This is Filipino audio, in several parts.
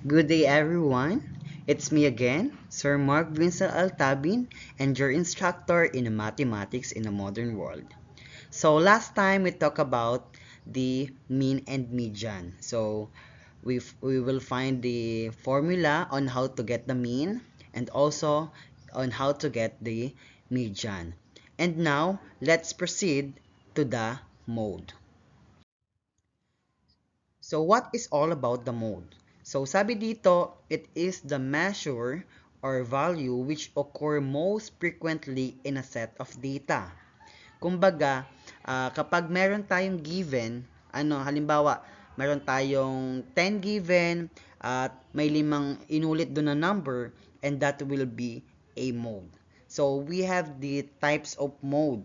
Good day, everyone. It's me again, Sir Mark Vincent Altabin, and your instructor in mathematics in a modern world. So last time we talked about the mean and median. So we will find the formula on how to get the mean and also on how to get the median. And now let's proceed to the mode. So what is all about the mode? So sabi dito, it is the measure or value which occur most frequently in a set of data. Kumbaga, kapag meron tayong given, halimbawa, meron tayong 10 given at may 5 inulit doon na number, and that will be a mode. So we have the types of mode.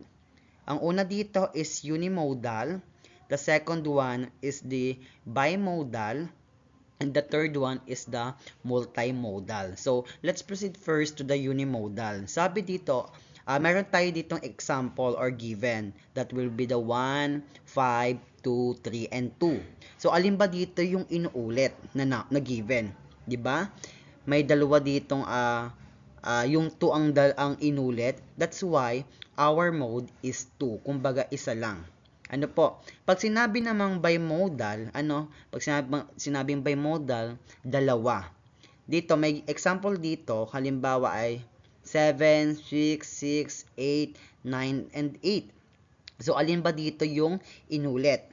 Ang una dito is unimodal. The second one is the bimodal. And the third one is the multimodal. So, let's proceed first to the unimodal. Sabi dito, meron tayo ditong example or given that will be the 1, 5, 2, 3, and 2. So, alin ba dito yung inuulit na given? 'Di ba? May dalawa ditong yung 2 ang inulit. That's why our mode is 2. Kumbaga, isa lang. Ano po, pag sinabi namang bimodal, pag sinabing bimodal, dalawa. Dito, may example dito, halimbawa ay 7, 6, 6, 8, 9, and 8. So, alin ba dito yung inulit?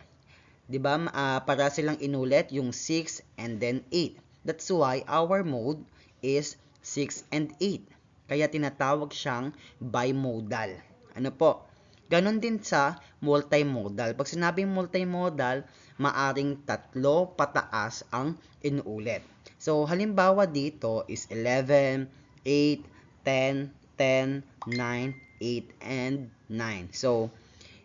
'Di ba? Para silang inulit yung 6 and then 8. That's why our mode is 6 and 8. Kaya tinatawag siyang bimodal. Ano po? Ganon din sa multimodal. Pag sinabing multimodal, maaring tatlo pataas ang inuulit. So, halimbawa dito is 11, 8, 10, 10, 9, 8, and 9. So,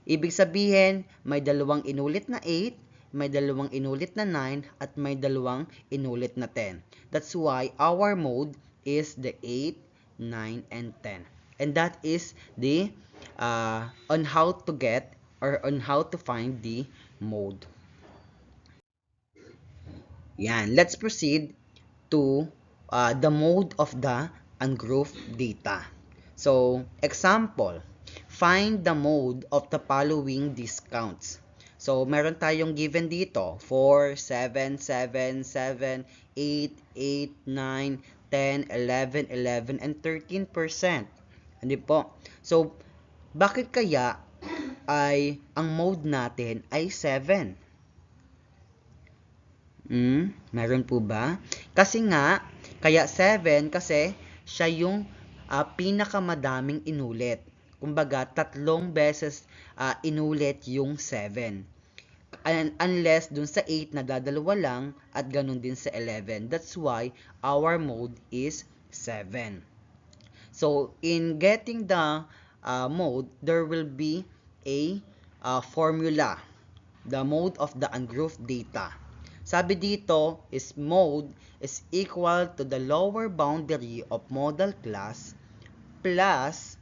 ibig sabihin, may dalawang inulit na 8, may dalawang inulit na 9, at may dalawang inulit na 10. That's why our mode is the 8, 9, and 10. And that is the on how to get or on how to find the mode. Yan, let's proceed to the mode of the ungrouped data. So, example, find the mode of the following discounts. So, meron tayong given dito, 4, 7, 7, 7, 8, 8, 9, 10, 11, 11, and 13%. Hindi po. So, bakit kaya ay ang mode natin ay 7? Meron po ba? Kasi nga, kaya 7 kasi siya yung pinakamadaming inulit. Kumbaga, tatlong beses inulit yung 7. Unless dun sa 8 nadadalawa lang at ganun din sa 11. That's why our mode is 7. So, in getting the mode, there will be a formula. The mode of the ungrouped data. Sabi dito is mode is equal to the lower boundary of modal class plus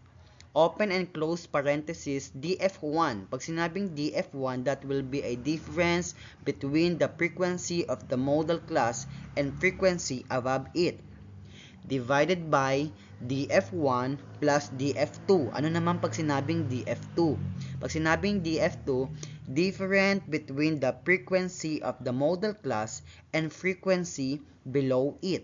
open and close parenthesis df1. Pag sinabing df1, that will be a difference between the frequency of the modal class and frequency above it divided by df1 plus df2. Ano naman pag sinabing df2? Pag sinabing df2, different between the frequency of the modal class and frequency below it.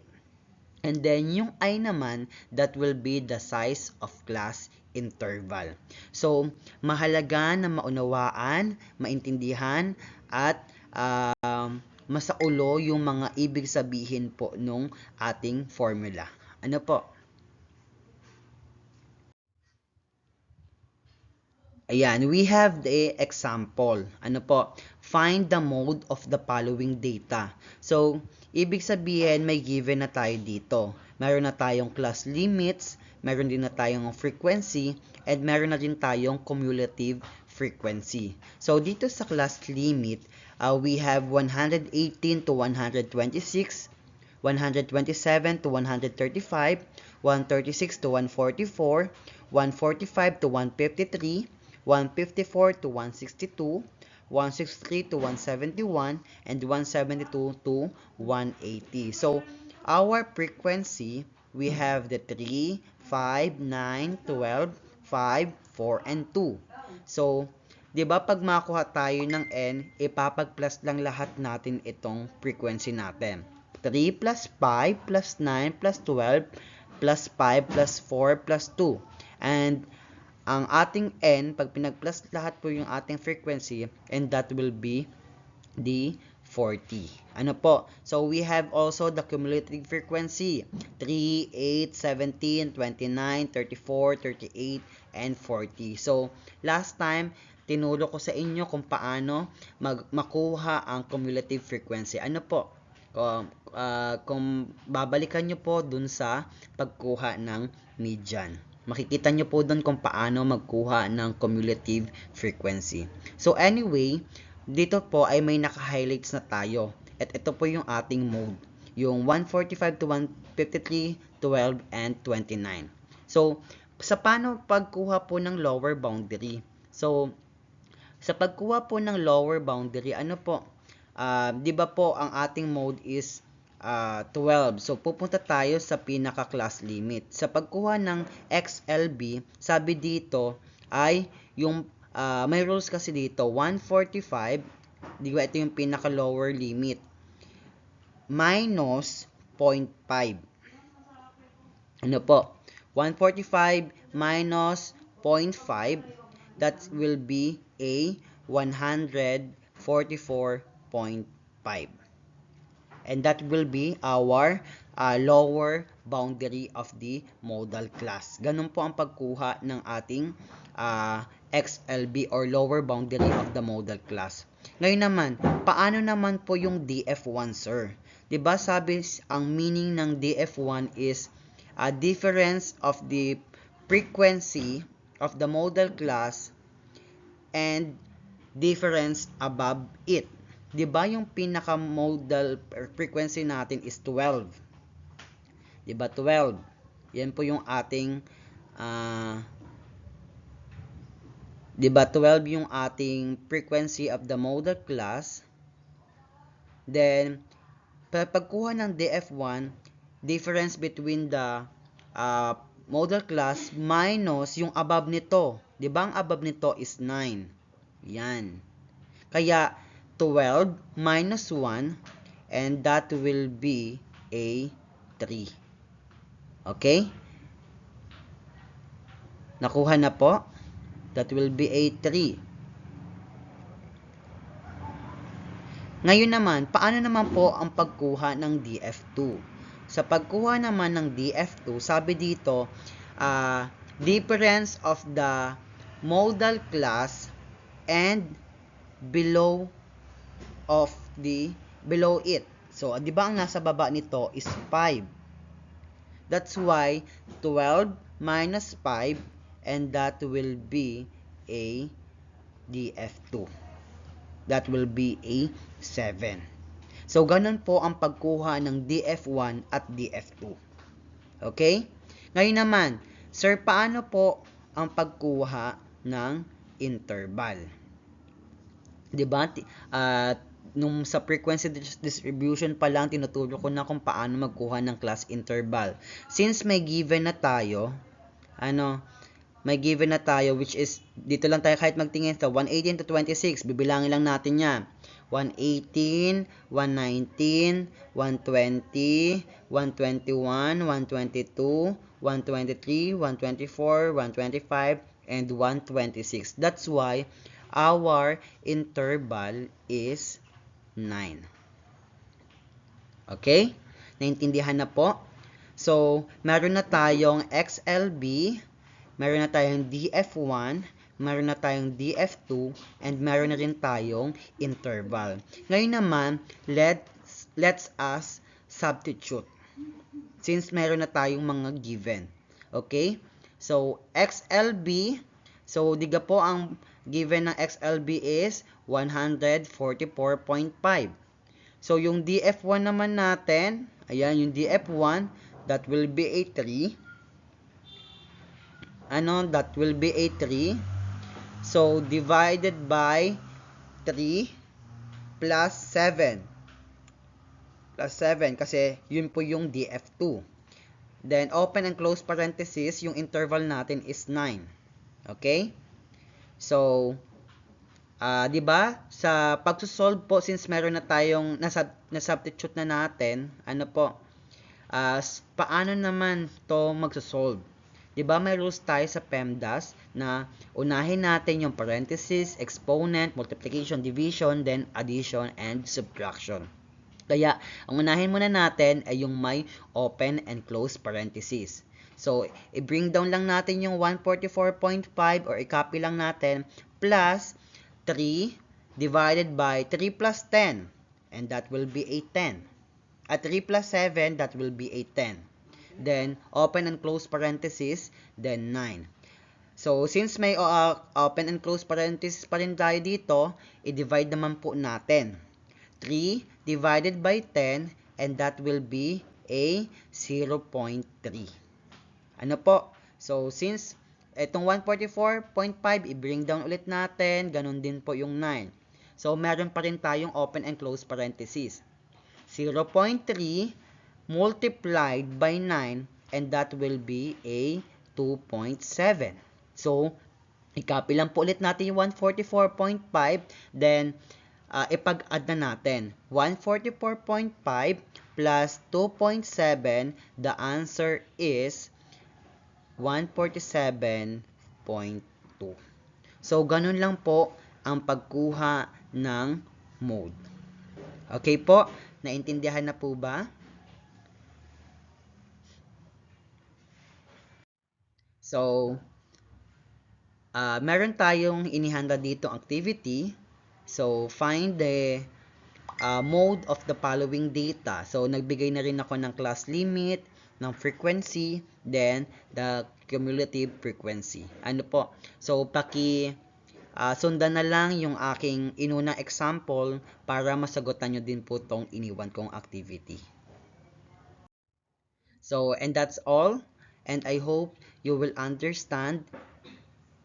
And then, yung I naman, that will be the size of class interval. So, mahalaga na maunawaan, maintindihan, at masaulo yung mga ibig sabihin po nung ating formula. Ano po? Ayan, we have the example. Ano po? Find the mode of the following data. So, ibig sabihin may given na tayo dito. Meron na tayong class limits, meron din na tayong frequency, and meron na din tayong cumulative frequency. So, dito sa class limit, we have 118 to 126, 127 to 135, 136 to 144, 145 to 153, 154 to 162, 163 to 171, and 172 to 180. So, our frequency, we have the 3, 5, 9, 12, 5, 4, and 2. So, di ba pag makuha tayo ng n, ipapag-plus lang lahat natin itong frequency natin. 3 plus 5 plus 9 plus 12 plus 5 plus 4 plus 2. And ang ating n, pag pinag-plus lahat po yung ating frequency, and that will be the 40. Ano po? So, we have also the cumulative frequency. 3, 8, 17, 29, 34, 38, and 40. So, last time, tinuro ko sa inyo kung paano makuha ang cumulative frequency. Ano po? Kung babalikan nyo po dun sa pagkuha ng median. Makikita nyo po dun kung paano magkuha ng cumulative frequency. So anyway, dito po ay may naka-highlights na tayo. At ito po yung ating mode. Yung 145 to 153, 12, and 29. So, sa paano pagkuha po ng lower boundary? So, sa pagkuha po ng lower boundary, ano po? Di ba po ang ating mode is 12. So, pupunta tayo sa pinaka-class limit. Sa pagkuha ng XLB, sabi dito ay yung may rules kasi dito, 145, di ba ito yung pinaka-lower limit, minus 0.5. Ano po? 145 minus 0.5, that will be a 144.5. And that will be our lower boundary of the modal class. Ganun po ang pagkuha ng ating XLB or lower boundary of the modal class. Ngayon naman, paano naman po yung DF1, sir? Diba sabi ang meaning ng DF1 is a difference of the frequency of the modal class and difference above it. 'Di ba yung pinaka-modal frequency natin is 12? 'Di ba 12? Yan po yung ating 'di ba 12 yung ating frequency of the modal class. Then pagkuha ng DF1, difference between the modal class minus yung above nito. 'Di ba ang above nito is 9? Yan. Kaya 12 minus 1, and that will be a 3. Okay? Nakuha na po? That will be a 3. Ngayon naman, paano naman po ang pagkuha ng DF2? Sa pagkuha naman ng DF2, sabi dito, difference of the modal class and below it. So, di ba ang nasa baba nito is 5. That's why 12 minus 5, and that will be a DF2. That will be a 7. So, ganun po ang pagkuha ng DF1 at DF2. Okay? Ngayon naman, sir, paano po ang pagkuha ng interval? Diba? Nung sa frequency distribution pa lang, tinuturo ko na kung paano magkuha ng class interval. Since may given na tayo, which is, dito lang tayo kahit magtingin sa 118 to 26, bibilangin lang natin yan. 118, 119, 120, 121, 122, 123, 124, 125, and 126. That's why our interval is 9. Okay? Naintindihan na po? So, meron na tayong XLB, meron na tayong DF1, meron na tayong DF2, and meron na rin tayong interval. Ngayon naman, let's us substitute. Since meron na tayong mga given. Okay? So, XLB, so diga po ang given ng XLB is 144.5. So, yung DF1 naman natin, ayan, yung DF1, that will be a 3. That will be a 3. So, divided by 3 plus 7. Plus 7 kasi yun po yung DF2. Then, open and close parenthesis, yung interval natin is 9. Okay? So, di ba? Sa pagsusolve po, since meron na tayong na-substitute na natin, ano po, paano naman to magsusolve? Di ba may rules tayo sa PEMDAS na unahin natin yung parenthesis, exponent, multiplication, division, then addition and subtraction. Kaya, ang unahin muna natin ay yung may open and close parenthesis. So, i-bring down lang natin yung 144.5 or i-copy lang natin plus 3 divided by 3 plus 10 and that will be a 10. At 3 plus 7, that will be a 10. Then, open and close parenthesis, then 9. So, since may open and close parenthesis pa rin tayo dito, i-divide naman po natin. 3 divided by 10 and that will be a 0.3. Ano po? So, since itong 144.5, i-bring down ulit natin, ganun din po yung 9. So, meron pa rin tayong open and close parenthesis. 0.3 multiplied by 9 and that will be a 2.7. So, i-copy lang po ulit natin yung 144.5, then ipag-add na natin. 144.5 plus 2.7, the answer is 147.2. So, ganun lang po ang pagkuha ng mode. Okay po? Naintindihan na po ba? So, meron tayong inihanda dito activity. So, find the mode of the following data. So, nagbigay na rin ako ng class limit, ng frequency, then the cumulative frequency. Ano po? So, sundan na lang yung aking inunang example para masagutan nyo din po tong iniwan kong activity. So, and that's all. And I hope you will understand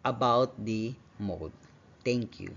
about the mode. Thank you.